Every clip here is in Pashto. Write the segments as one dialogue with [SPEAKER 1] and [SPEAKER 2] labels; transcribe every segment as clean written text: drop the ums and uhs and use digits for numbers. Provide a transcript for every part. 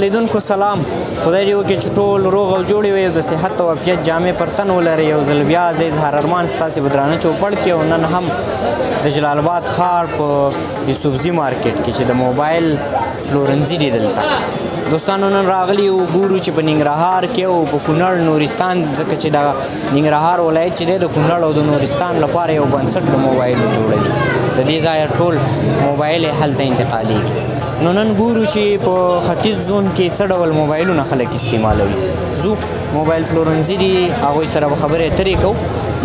[SPEAKER 1] لیدونکو سلام، خدای دې وکړي چې ټول روغ او جوړې وي، د صحت او عافیت جامې پر تن ولري. یو ځل بیا زه اظهار ارمان ستاسې په درانه چوپړ کې، او نن هم د جلال آباد ښار په یوسفزي مارکیټ کې چې د موبایل پلورنځي دی دلته دوستانو نن راغلي یو ګورو چې په ننګرهار کې او په کونړ نورستان، ځکه چې د ننګرهار ولایت چې دی د کونړ او د نورستان لپاره یو بنسټ د موبایلو جوړوي. د دې ځایه ټول موبایل هلته انتقالېږي. نو نن ګورو چې په ختیځ زون کې څه ډول موبایلونه خلک استعمالوي. زو موبایل پلورنځي دي، هغوی سره به خبرې اترې کوو.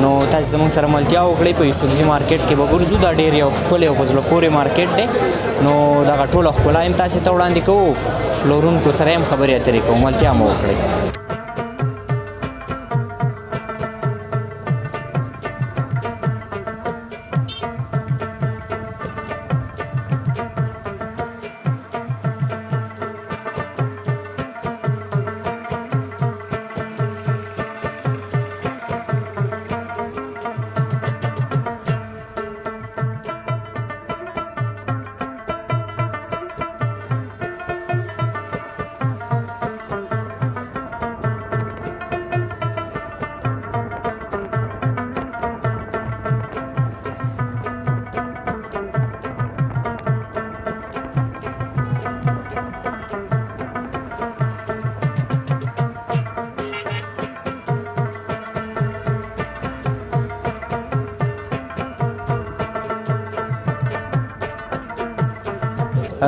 [SPEAKER 1] نو تاسو زموږ سره ملتیا وکړئ، په یوسفزي مارکیټ کې به ګرځو. دا ډېر یو ښکلی او په زړه پورې مارکیټ دی. نو دغه ټوله ښکلا هم تاسې ته وړاندې کوو، پلورونکو سره هم خبرې اترې کوو. ملتیا مو وکړئ.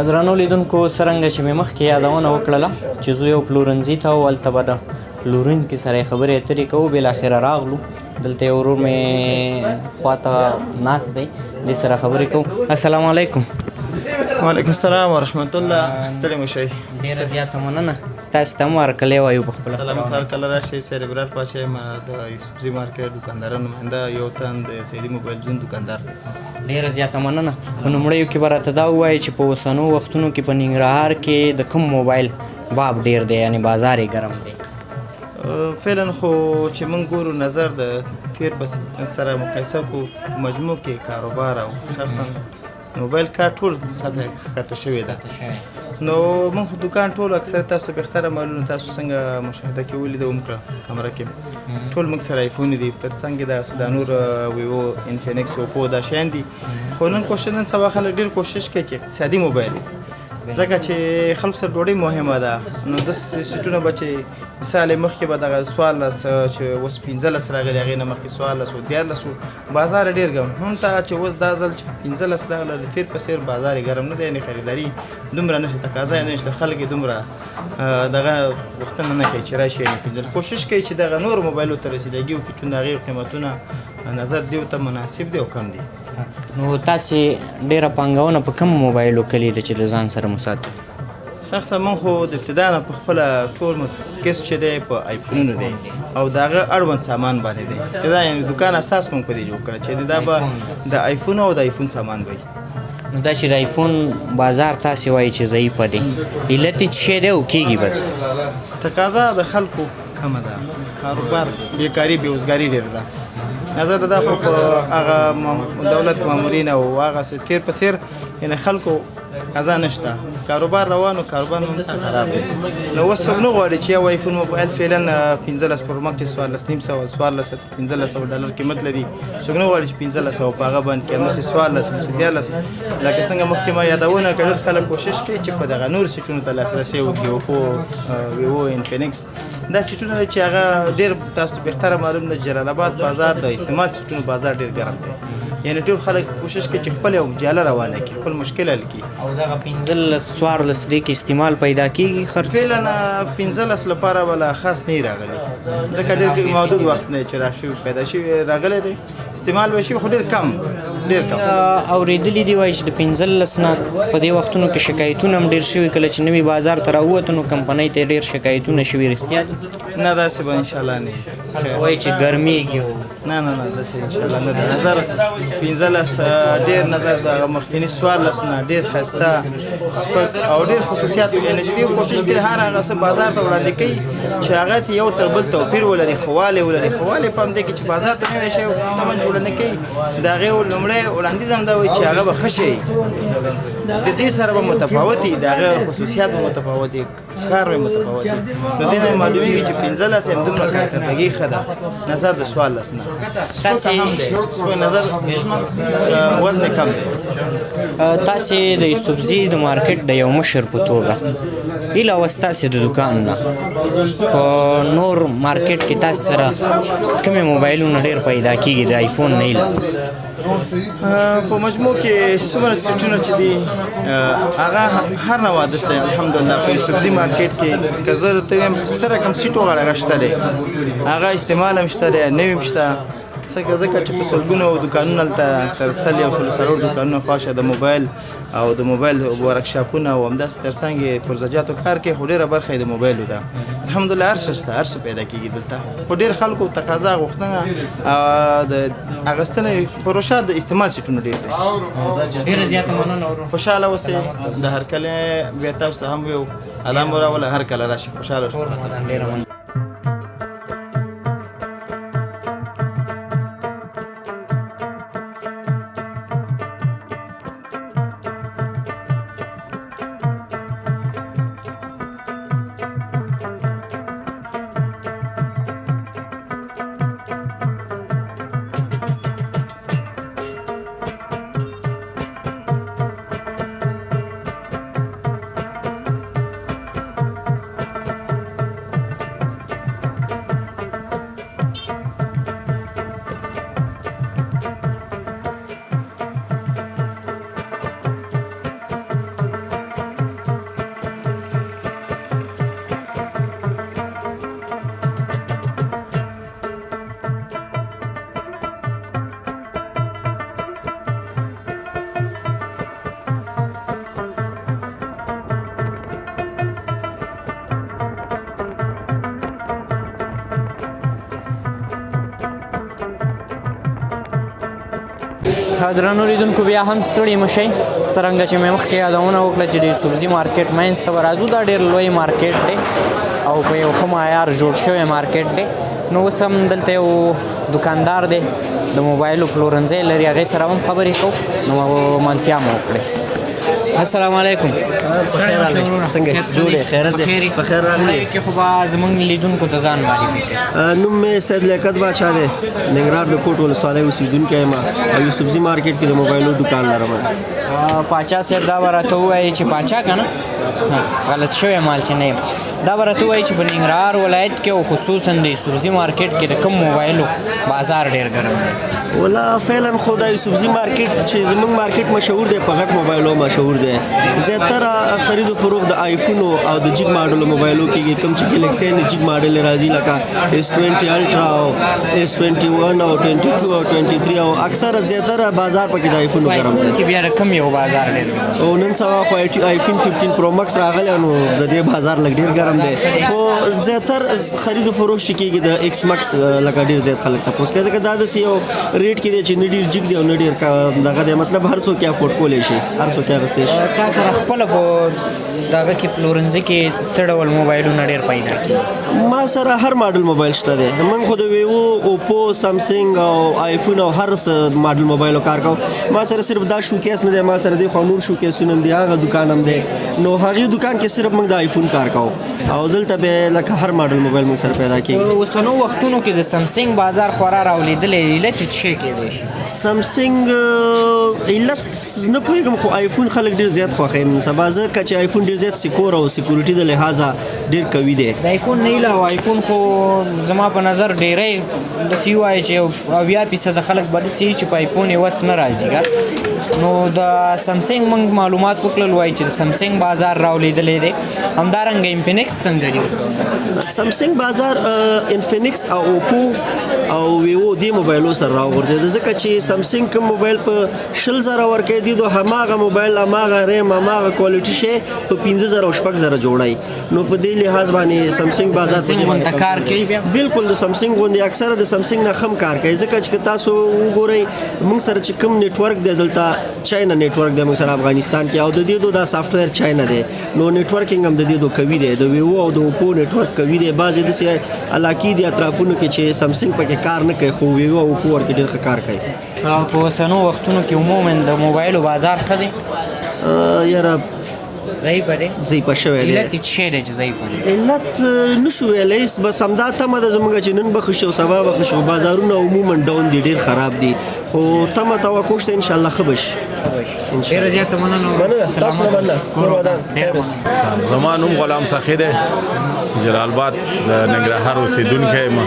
[SPEAKER 1] درنو لیدونکو، څرنګه چې مې مخکې یادونه وکړله چې زه یو پلورنځي ته او هلته به د پلورونکي سره یې خبرې اترې کوو. بالاخره راغلو، دلته یو ورور مې خواته ناست دی، دې سره خبرې کوو. السلام علیکم.
[SPEAKER 2] وعلیکم السلام ورحمت الله. ستړي مه شئ.
[SPEAKER 1] ډېره زیاته مننه. تاسو ته هم هرکلی وایو په خپله.
[SPEAKER 2] سلامت هرکله راشئ. سید ابرار پاچا یم، د یوسفزي مارکیټ دوکاندارانو نماینده، یو تن د سیدي موبایل زون دوکاندار.
[SPEAKER 1] ډېره زیاته مننه. په لومړیو کې به راته دا ووایئ چې په اوسنو وختونو کې په ننګرهار کې د کوم موبایل باب ډېر دی، یعنې بازار یې ګرم دی؟
[SPEAKER 2] فعلا خو چې موږ ګورو نظر د تیر سره مقایسه کو، مجموع کې کاروبار او شخصا موبایل کار ټول سطح ښکته شوې ده. نو موږ خو دوکان ټول اکثر تاسو بهتره معلومه، تاسو څنګه مشاهده کې ولیده ومکړه کمره کې ټول موږ سره آیفون دي، تر څنګ دا نور ویوو، انفینکس، اوپو، دا شیان دي. خو نن نن سبا خلک ډېر کوشش کوي چې اقتصادي موبایل، ځکه چې خلکو سره ډوډۍ مهمه ده. نو داسې سیټونه به چې مثال مخکې به دغه 14 چې اوس 15 راغلي، هغې نه مخکې 14 و 13 بازار ډېر ګرم هم ته چې اوس دا ځل چې 15 راغله، د تېر په څېر بازار یې ګرم نه دی، یعنې خریداري دومره نشته، تقاضا یې نشته، خلک یې دومره دغه غوښتنه نه کوي چې راشي. یعنې کوشش کوي چې دغه نورو موبایلو ته رسیدګي وکړي، چې د هغې قیمتونه نظر دیو ته مناسب دی او کم دی.
[SPEAKER 1] نو تاسې ډېره پانګونه په کوم موبایلو کې لیده چې له ځان سره مو ساتئ؟
[SPEAKER 2] شخصا موږ خو د ابتدا نه په خپله ټول مرکز چې دی په آیفونونو دی او د هغه اړوند سامان باندې دی، چې دا یعنې دوکان اساس موږ په دې جوړ کړی چې دا به د آیفون او د آیفون سامان وي.
[SPEAKER 1] نو دا چې د آیفون بازار تاسې وایي چې ضعیفه دی، علت یې څه شی دی او کېږي بس؟
[SPEAKER 2] تقاضا د خلکو کمه ده، کاروبار بیکاري بېوزګاري ډېر ده. نظر دا خو په هغه دولت مامورین او هغه تیر په څېر یعنې خلکو تقاضا نشته، کاروبار روانو، کاروبار هم خراب دی. نو اوس څوک نه غواړي چې یو آیفون موبایل فعلا 15 پرو ماکس چې 14,500 1500 ډالر قیمت لري، څوک نه غواړي چې 1500 په هغه باندې کې همداسې 14 لکه څنګه مخکې ما یادونه کړل، خلک کوشش کوي چې په دغه نور سیټونو ته لاسرسی وکړي، اوپو، ویوو، انفینکس، دا سیټونه دی چې هغه ډېر تاسو بهتره معلوم ده. جلال آباد بازار د استعمال سیټونو بازار ډېر ګرم دی. یعنی ټول خلک کوشش کوي چې خپل یو جاله روانه کړي خپل مشکل حل کړي
[SPEAKER 1] او دغه 15 دقیقې استعمال پیدا کیږي خرڅ
[SPEAKER 2] فعلا 15 لپاره ولا خاص نه راغلی ځکه ډېر محدود وخت نه چې راشي پیدا شي راغلی دی استعمال وشي خو ډېر کم
[SPEAKER 1] اورېدلي دي وایي چې د 15 نه په دې وختونو کې شکایتونه هم ډېر شوي کله چې نوي بازار ته راووتو نو کمپنۍ ته ډېر شکایتونه شوي رښتیا دي
[SPEAKER 2] نه داسې به انشاءالله نه
[SPEAKER 1] وایي چې ګرمېږي
[SPEAKER 2] نه داسې انشاءالله نه ده نظر 15 ډېر نظر د مخکیني 14 نه ډېر ښایسته سپک او ډېر خصوصیات یعنې چې دوی کوشش کوي هر هغه څه بازار ته وړاندې کوي چې هغه یو تر بل توپیر ولري ښه والی ولري ښه والی په همدې کې چې بازار ته نوی شی تمن وړاندې کوي د هغې لومړی وړاندیز هم دا وایي چې هغه به ښه شي د دې سره به متفاوت وي د هغه خصوصیات به متفاوت وي کار به متفاوت وي نو دې نه معلومیږي چې 15 هم دومره کارکردګي ښه ده نظر د 14 نه سپک هم دی سپک نظر وزن کم دی
[SPEAKER 1] تاسې د یوسفزي د مارکیټ د یو مشر په توګه هیله وه ستاسې د دوکان نه په نور مارکیټ کې تاسې سره کومې موبایلونه ډېر پیدا کېږي د آیفون نه هیله
[SPEAKER 2] په مجموع کې څومره سیټونه چې دي هغه هر نوع عادت دی الحمدلله په یوسفزي مارکیټ کې که زه درته ویم سره کوم سیټ وغواړې هغه شته دی هغه استعمال هم شته دی نوي هم شته ځکه چې په سلګونو دوکانونه هلته تر 100 یا 140 دوکانونه خواشه د موبایل او د موبایل ورکشاپونه او همداسې تر څنګ یې پرزجاتو کار کوي خو ډېره برخه یې د موبایلو ده الحمدلله هر څه شته هر څه پیدا کېږي دلته خو ډېر خلکو تقاضا غوښتنه د اخیستنې پروشه د استعمال سیټونو ډېر دی
[SPEAKER 1] ډېره زیاته مننه
[SPEAKER 2] خوشحاله اوسئ د هر کله بیا تاسو ته هم یو الله مو راوله هر کله راشي خوشحاله اوسئ
[SPEAKER 1] درنو لیدونکو بیا هم ستړي مه شئ څرنګه چې مې مخکې یادونه وکړه چې د یوسفزي مارکیټ منځ ته به راځو دا ډېر لوی مارکیټ دی او په یو ښه معیار جوړ شوی مارکیټ دی نو اوس هم دلته یو دوکاندار دی د موبایلو پلورنځی لري هغې سره هم خبرې کوو نو ملتیا مو وکړئ السلام علیکم
[SPEAKER 3] څنګه جوړې خیرت دی په خیر راغلی
[SPEAKER 1] کې خو به زموږ لیدونکو ته ځان معرفي کړئ
[SPEAKER 3] نوم مې سید لیاقت باچا دی ننګرهار د کوټ ولسوالۍ اوسېدونکی یم او یوسفزي مارکیټ کې د موبایلو دوکان لرم
[SPEAKER 1] پاچا صاحب دا به راته ووایي چې پاچا که نه غلط شوی مال چې نه یم دا به راته ووایي چې په ننګرهار ولایت کې او خصوصا د یوسفزي مارکیټ کې د کوم موبایلو بازار ډېر ګرم دی
[SPEAKER 3] ولا فعلا خو د یوسفزي مارکیټ چې زموږ مارکیټ مشهور دی په غټ موبایلو مشهور دی زیاتره خرید و فروخت د آیفونو او د جیګ ماډلو موبایلو کېږي کوم چې ګلیکسي د جیګ ماډل راځي لکه S20 الټرا او S21 او 22 او 23 او اکثره زیاتره بازار پکې د آیفونو ګرم دی
[SPEAKER 1] کې بیا د کوم یو بازار ډېر ګرم
[SPEAKER 3] او نن سبا خو آیفون 15 پرو ماکس راغلی نو د دې بازار لږ ډېر ګرم دی خو زیاتره خرید و فروخت چې کېږي د ایکس ماکس لکه ډېر زیات خلک تپوس کوي ځکه دا داسې یو ریټ کې دی چې نه ډېر جګ دی او نه ډېر دغه دی مطلب هر څوک یې افورډ کولی شي هر څوک یې اخیستی شي
[SPEAKER 1] تا سره خپله په دغه کې پلورنځي کې څه ډول موبایلونه ډېر پیدا کېږي
[SPEAKER 3] ما سره هر ماډل موبایل شته دی موږ خو د ویوو اوپو سامسنګ او آیفون او هر څه ماډل موبایلو کار کوو ما سره صرف دا شوکیس نه دی ما سره دی خو نور شوکیسونه هم دي هغه دوکان هم دی نو هغې دوکان کې صرف موږ د آیفون کار کوو او دلته به لکه هر ماډل موبایل موږ سره پیدا کېږي.
[SPEAKER 1] اوسنو وختونو کې د سمسنګ بازار خورا راولیدلی علت یې څه شی کیدای شي؟
[SPEAKER 3] سمسنګ علت نه پوهېږم خو آیفون خلک ډېر زیات خوښوي نن سبا، ځکه چې آیفون ډېر زیات سکور او سکیورټي د لحاظه ډېر قوي دی.
[SPEAKER 1] د آیفون نه علاوه آیفون خو زما په نظر ډېری داسې ووایي چې 80% خلک به داسې چې په آیفون یې وس نه راځي. نو د سمسنګ موږ معلومات وکړل وایي چې د سمسنګ بازار راولیدلی دی. همدارنګه انفینکس څنګه دی؟
[SPEAKER 3] سمسنګ بازار انفینکس او اوپو او ویوو دې موبایلو سره راوغورځېده، ځکه چې سمسنګ کوم موبایل په 20,000 ورکوي دي نو هماغه موبایل هماغه ریم هماغه کوالټي شی په 15,000 او 6,000 جوړوي. نو په دې لحاظ باندې سمسنګ بازار
[SPEAKER 1] سمسنګ غونډه کار کوي بیا؟
[SPEAKER 3] بالکل د سمسنګ غونډې اکثره د سمسنګ نه کم کار کوي، ځکه چې تاسو وګورئ موږ سره چې کوم نیټورک دی دلته چاینا نیټورک دی موږ سره افغانستان کې، او د دې دا سافټویر چاینا دی، نو نیټورکینګ هم د دې قوي دی. د ویوو او د اوپو نیټورک قوي دی. بعضې داسې علاقې دي اطرافونو کې چې سمسنګ پکې کار نه کوي، خو ویوو او اوپو ورکې ډېر ښه کار کوي.
[SPEAKER 1] او په اوسنو وختونو کې عموما د موبایلو بازار ښه دی؟
[SPEAKER 3] یاره
[SPEAKER 1] ضعیفه دی؟
[SPEAKER 3] ضعیفه شوی دی.
[SPEAKER 1] علت یې څه شی دی چې ضعیفه دی؟
[SPEAKER 3] علت نشو ویلی، بس همدا تمه ده زموږ چې نن به ښه شي او سبا به ښه شي. بازارونه عموما ډاون دي، ډېر خراب دي، خو تمه توقع شته انشاءالله ښه به شي.
[SPEAKER 1] ډېره زیاته مننه.
[SPEAKER 3] تاسو نه مننه.
[SPEAKER 4] زما نوم غلام سخي دی، جلال آباد د ننګرهار اوسېدونکی یم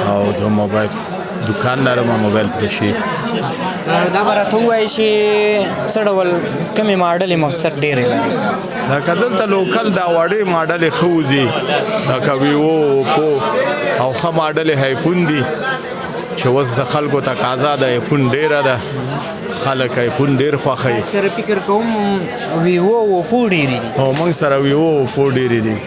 [SPEAKER 4] او د موبایل دکان لرم، موبایل پرېښي.
[SPEAKER 1] دا به راته ووایي چې څه ډول کومې ماډلې مقصد ډېرې لري؟
[SPEAKER 4] لکه دلته لوکل دا وړې ماډلې ښه وځي، لکه ویوو، اوپو او ښه ماډلې آیفون دي چې اوس د خلکو تقاضا د آیفون ډېره ده، خلک آیفون ډېر خوښوي.
[SPEAKER 1] سره فکر کوم ویوو او اوپو ډېرې دي.
[SPEAKER 4] او موږ سره ویوو اوپو ډېرې دي.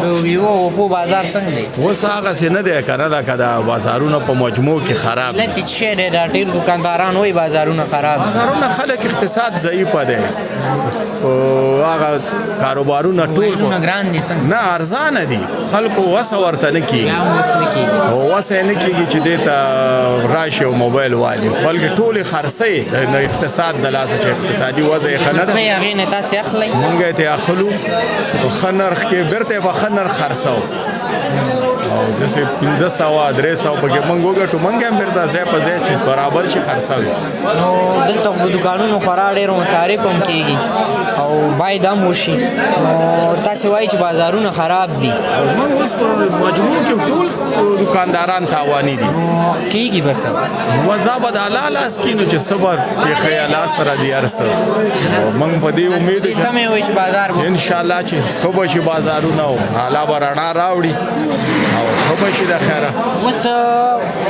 [SPEAKER 1] د ویوو او اوپو بازار څنګه دی؟
[SPEAKER 4] اوس هغسې نه دی که نه، لکه دا بازارونه په مجموع کې خراب دي.
[SPEAKER 1] علت یې څه شی دی؟ دا ډېر دکانداران وایي بازارونه خراب دي.
[SPEAKER 4] بازارونه خلک اقتصاد ضعیفه دی، هغه کاروبارونه ټول
[SPEAKER 1] ګران دي څنګه؟
[SPEAKER 4] نه ارزانه دي، خلکو وسه ورته نه کېږي، او وسه یې نه کېږي چې دې ته راشي او موبایل والي، بلکې ټولې خرڅوي د اقتصاد د لاسه چې اقتصادي وضع یې ښه نه ده.
[SPEAKER 1] څه یې هغې نه تاسې اخلئ؟
[SPEAKER 4] مونږ یې ترې اخلو په ښه نرخ کې، بېرته یې په ښه نرخ خرڅوو او داسې 500 300 پکې مونږ وګټو، مونږ هم بېرته ځای په ځای چې برابر شي خرڅوي.
[SPEAKER 1] نو دلته په دکانونو خورا ډېر مصارف هم کېږي او باید هم وشي. نو تاسې وایي چې بازارونه خراب دي.
[SPEAKER 4] مونږ اوس په مجموع کې ټول دکانداران تاواني دي.
[SPEAKER 1] کېږي به څه؟
[SPEAKER 4] وضع به د الله لاس کې نو چې صبر پېښی الله سره دي هر څه. مونږ په دې امید
[SPEAKER 1] دې ته مې وایي چې بازار به
[SPEAKER 4] انشاءالله چې ښه به شي بازارونه او الله به رڼا راوړي او ښه به شي د خیره.
[SPEAKER 1] اوس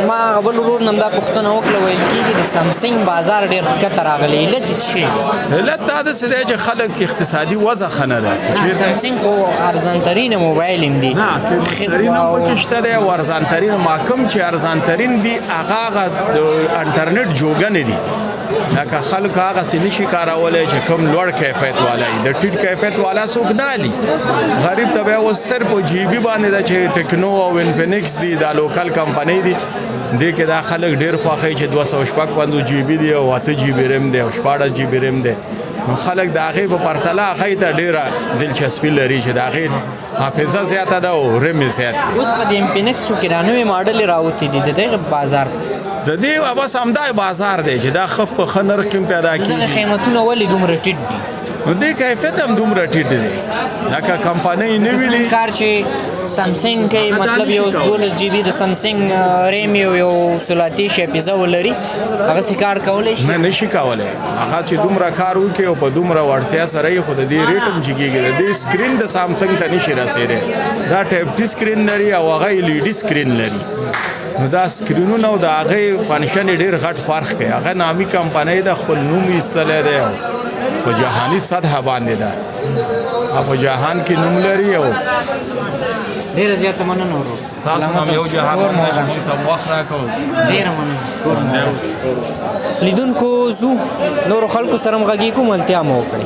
[SPEAKER 1] ما هغه بل ورور نه همدا پوښتنه وکړه، ویل کېږي د سمسنګ بازار ډېر ښکته راغلی، علت یې څه شی دی؟
[SPEAKER 4] علت دا داسې دی چې خلک اقتصادي وضع ښه نه ده.
[SPEAKER 1] سمسنګ خو ارزانترینه موبایل هم دی.
[SPEAKER 4] نه ارزانترین هم پکې شته دی او ارزانترین ما کوم چې ارزانترین دي هغه د انټرنیټ جوګنې دي، لکه خلک هغسې نشي کارولی چې کوم لوړ کیفیت والا وي. د ټیټ کیفیت والا څوک نه علي، غریب ته بیا اوس صرف په جی بي باندې ده چې ټکنو او انفینکس دي، دا لوکل کمپنۍ دي، دې کې دا خلک ډېر خوښوي چې 256 جی بي دي او 8 جی بي ریم دی او 14 جی بي ریم دی. نو خلک د هغې په پرتله هغې ته ډېره دلچسپي لري چې د هغې حافظه زیاته ده او ریم یې زیات دی.
[SPEAKER 1] اوس په دې انفینکسو کې دا نوې ماډلې راوتې دي، د دغه بازار
[SPEAKER 4] د دې بس همدا بازار دی چې دا ښه په ښه نرخ کې پیدا
[SPEAKER 1] دغه
[SPEAKER 4] کېږي.
[SPEAKER 1] قیمتونه ولې دومره ټیټ دي؟
[SPEAKER 4] نو دې کیفیت هم دومره ټیټ دی، لکه کمپنۍ نوي دي.
[SPEAKER 1] کار چې سمسنګ کوي، مطلب یو 12 جی بي د سمسنګ ریم یو 16 حافظه ولري، هغسې کار کولی شي؟
[SPEAKER 4] نه نشي کولی، هغه چې دومره کار وکړي او په دومره وړتیا سره یې، خو د دې ریټ هم جګېږي. د دې سکرین د سامسنګ ته نشي رسېدی، دا ټایپ ټي سکرین لري او هغه LED سکرین لري. نو دا سکرینونه او د هغې فنکشن یې ډېر غټ فرق کوي. هغه نامي کمپنۍ ده، خپل نوم یې ایستلی دی او په جهاني سطحه باندې ده، په جهان کې نوم لري. او
[SPEAKER 1] ډېره زیاته مننه ورور.
[SPEAKER 4] تاسو هم یو جهان مننه چې موږ ته وخت راکوئ.
[SPEAKER 1] ډېره مننه. لیدونکو زو نورو خلکو سره همغږي کوم ملتیا مو وکړئ.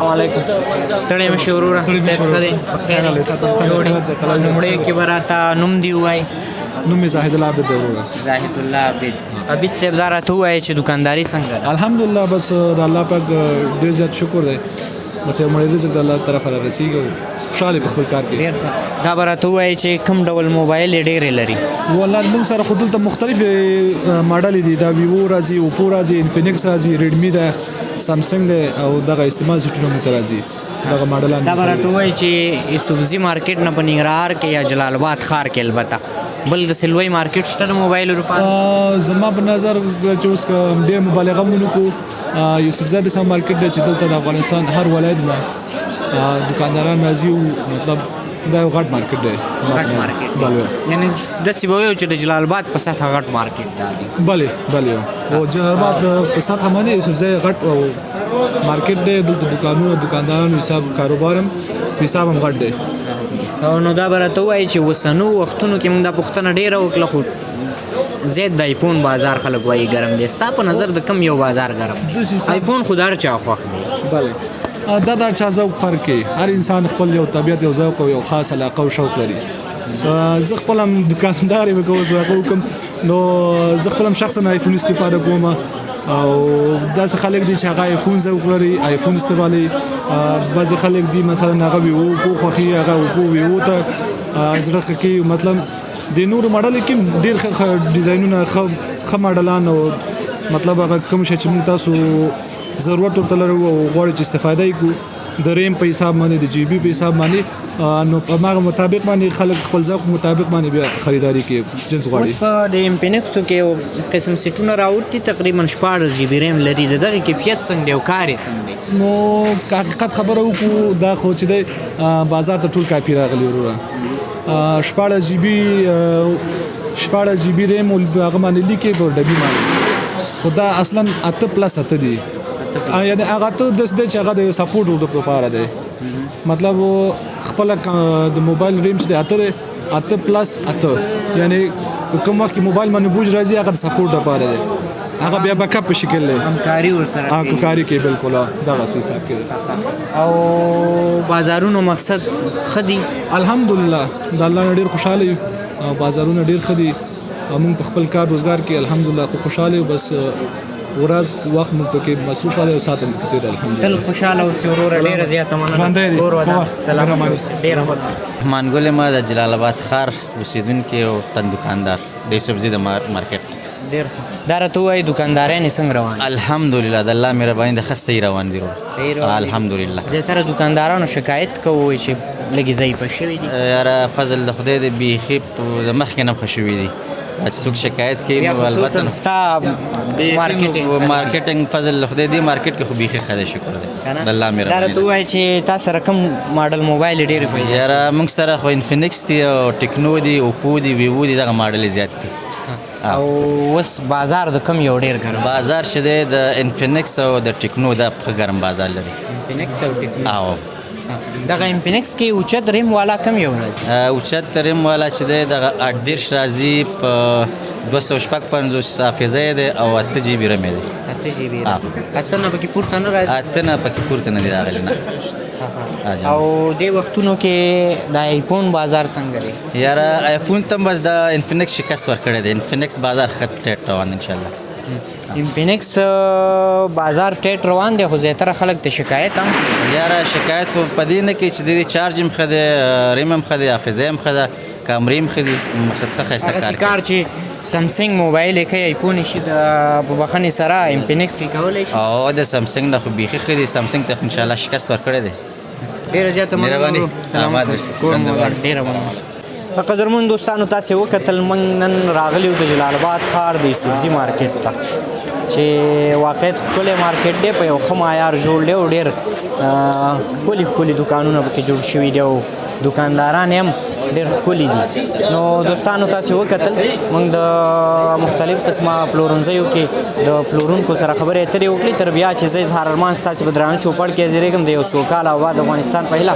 [SPEAKER 1] السلام علیکم ستړی مشي وروره صحت ښه دی لومړی کې به راته نوم دې ووایي
[SPEAKER 5] نوم مې زاهد الله عابد دی وروره
[SPEAKER 1] زاهد الله عابد عابد صاحب دا راته ووایي چې دکانداري څنګه ده
[SPEAKER 5] الحمدلله بس د الله پاک ډېر زیات شکر دی بس یو مړی رزق د الله طرفه را رسېږي او خوشحاله په خپل کار کې
[SPEAKER 1] ډېر ښه دا به راته ووایي چې کوم ډول موبایل یې ډېرې لري
[SPEAKER 5] والله موږ سره خو دلته مختلفې ماډلې دي دا ویوو راځي اوپو راځي انفینکس راځي ریډمي ده سامسنګ ده او دغه استعمال سیټونه موږ ته راځي دغه ماډلان
[SPEAKER 1] دا به راته ووایي چې یوسفزي مارکیټ نه په ننګرهار کې یا جلال آباد ښار کې البته بل داسې لوی مارکیټ شته د موبایلو لپاره
[SPEAKER 5] زما په نظر چې اوس که ډېر مبالغه ونه کړو یوسفزي داسې مارکیټ دی چې دلته د افغانستان هر ولایت نه دکانداران راځي او مطلب دا یو غټ مارکیټ دی
[SPEAKER 1] غټ مارکیټ یعنی داسې به وایو چې د جلال آباد په سطحه غټ مارکیټ دی
[SPEAKER 5] بله او جلال آباد په سطحه باندې یوسفزي غټ او مارکیټ دی دلته دکاندارانو حساب کاروبار هم حساب هم غټ دی
[SPEAKER 1] نو دا به راته ووایي چې اوسنو وختونو کې موږ دا پوښتنه ډېره وکړه خو زیات د آیفون بازار خلک وایي ګرم دی ستا په نظر د کم یو بازار ګرم آیفون خو د هر چا خوښ دی
[SPEAKER 5] بله دا د هر چا ذوق فرق کوي هر انسان خپل یو طبیعت یو ذوق او یو خاص علاقه او شوق لري زه خپل هم دکاندار یم کوم نو زه خپل هم شخصا آیفون استفاده کوم او داسې خلک دي چې هغه آیفون ذوق لري آیفون استعمالوي بعضې خلک دي مثلا هغه ویوو خوښي هغه اوپو ویوو ته زړه ښه کوي مطلب د نورو ماډلو کې ډېر ښه ډیزاینونه ښه ماډلان او مطلب هغه کوم شی چې موږ تاسو ضرورت ورته لرو او غواړو چې استفاده یې کړو د ریم په حساب باندې د جی بي په حساب باندې نو په هغه مطابق باندې خلک خپل ذوق مطابق باندې بیا خریداري کوي جنس غواړي
[SPEAKER 1] اوس په د امپینکسو کې یو قسم سیټونه راوړي تقریبا 14 جی بي ریم لري د دغه کیفیت څنګه دی او کار یې څنګه دی
[SPEAKER 5] نو حقیقت خبره وکړو دا خو چې دی بازار ته ټول کاپي راغلی وروره 14 جی بي ریم هغه باندې لیکي په ډبي باندې خو دا اصلا 8+8 دی یعنی هغه ته د چې هغه د سپورټ لپاره دی مطلب خپل د موبایل ریم چې دی 8+8 یعنی کوم وخت کې موبایل باندې بوج راځي هغه د سپورټ لپاره دی هغه بیا بیک اپ په شکل دی
[SPEAKER 1] همکاري ورسره کوي
[SPEAKER 5] همکاري کوي بالکل دغه حساب کې
[SPEAKER 1] او بازارونو مقصد خدي
[SPEAKER 5] الحمدلله د الله نه ډیر خوشاله یو بازارونه ډیر خدي موږ په خپل کار روزګار کې الحمدلله خوشاله بس ورځ وخت موږ پکې مصروف دی او ساعت موږ تیر الحمدلله
[SPEAKER 1] تل خوشاله او سرور ډیر زیاته مننه سلام ډیر
[SPEAKER 6] رحمان ګل ما د جلال آباد ښار اوسیدونکي او تن دکاندار د سبزی د مارکیټ
[SPEAKER 1] ډیر دا راته وایي دکانداران څنګه روان
[SPEAKER 6] الحمدلله د الله مهرباني د ښه صحیح روان دي الحمدلله
[SPEAKER 1] زیاتره دکاندارانو شکایت کوي چې لږ ضعیفه شوي دي
[SPEAKER 6] یاره فضل د خدای د بیخي د مخکې نه ښه شوي دي چې څوک شکایت کوي نو البته
[SPEAKER 1] ستا
[SPEAKER 6] مارکیټینګ فضل د خدای دی مارکیټ کې خو بیخي ښه دی شکر دی د الله مهرباني
[SPEAKER 1] دا راته وایي چې تا سره کوم ماډل موبایل ډېر پیدا
[SPEAKER 6] یاره موږ سره خو انفینکس دی او ټیکنو دی اوپو دی ویوو دی دغه ماډل زیات دي
[SPEAKER 1] او اوس بازار د کم یو ډېر ګرم
[SPEAKER 6] بازار چې دی د انفینکس او د ټیکنو دا ښه ګرم بازار لري
[SPEAKER 1] انفینکس او ټیکنو دغه امپینکس کې اوچت ریم والا کم یو راځي
[SPEAKER 6] اوچت ریم والا چې دی دغه 8 راځي په 255 حافظه دی او 8 جی بي ریم دی
[SPEAKER 1] 8 جی بي اته نه پکې پورته نه راځي
[SPEAKER 6] اته نه پکې پورته نه دی راغلی نه
[SPEAKER 1] او دې وختونو کې د آیفون بازار څنګه دی
[SPEAKER 6] یاره آیفون ته بس د انفینکس شکست ورکړی دی انفینکس بازار ښه ټیټ روان ان شاء الله
[SPEAKER 1] امپینکس بازار ټیټ روان دی خو زیاتره خلک ته شکایت هم
[SPEAKER 6] یاره شکایت خو په دې نه کوي چې د دې چارج هم ښه دی ریم هم ښه دی حافظه هم ښه ده کامرې هم ښه دي مقصد ښه ښایسته
[SPEAKER 1] کار چې سامسنګ موبایل یې کوي آیفون شي د په بخښنې سره امپینکس یې کولی شي
[SPEAKER 6] او د سامسنګ نه خو بیخي ښه دي سامسنګ ته انشاءالله شکست ورکړی دی
[SPEAKER 1] ډېره زیاته مننه ډېره مننه قدرمن دوستانو تاسې وکتل موږ نن راغلي د جلال آباد ښار د یوسفزي مارکیټ ته چې واقعیت ښکلی مارکیټ دی په یو ښه معیار جوړ دی او ډېر ښکلي دوکانونه پکې جوړ شوي دي او دکانداران هم ډېر ښکلي دي نو دوستانو تاسې وکتل موږ د مختلف قسمه پلورنځیو کې د پلورونکو سره خبرې اترې وکړې تر بیا چې زه اظهار ارمان ستاسې په درانه چوپړ کې حاضرېږم د یو سوکاله آباد افغانستان په هیله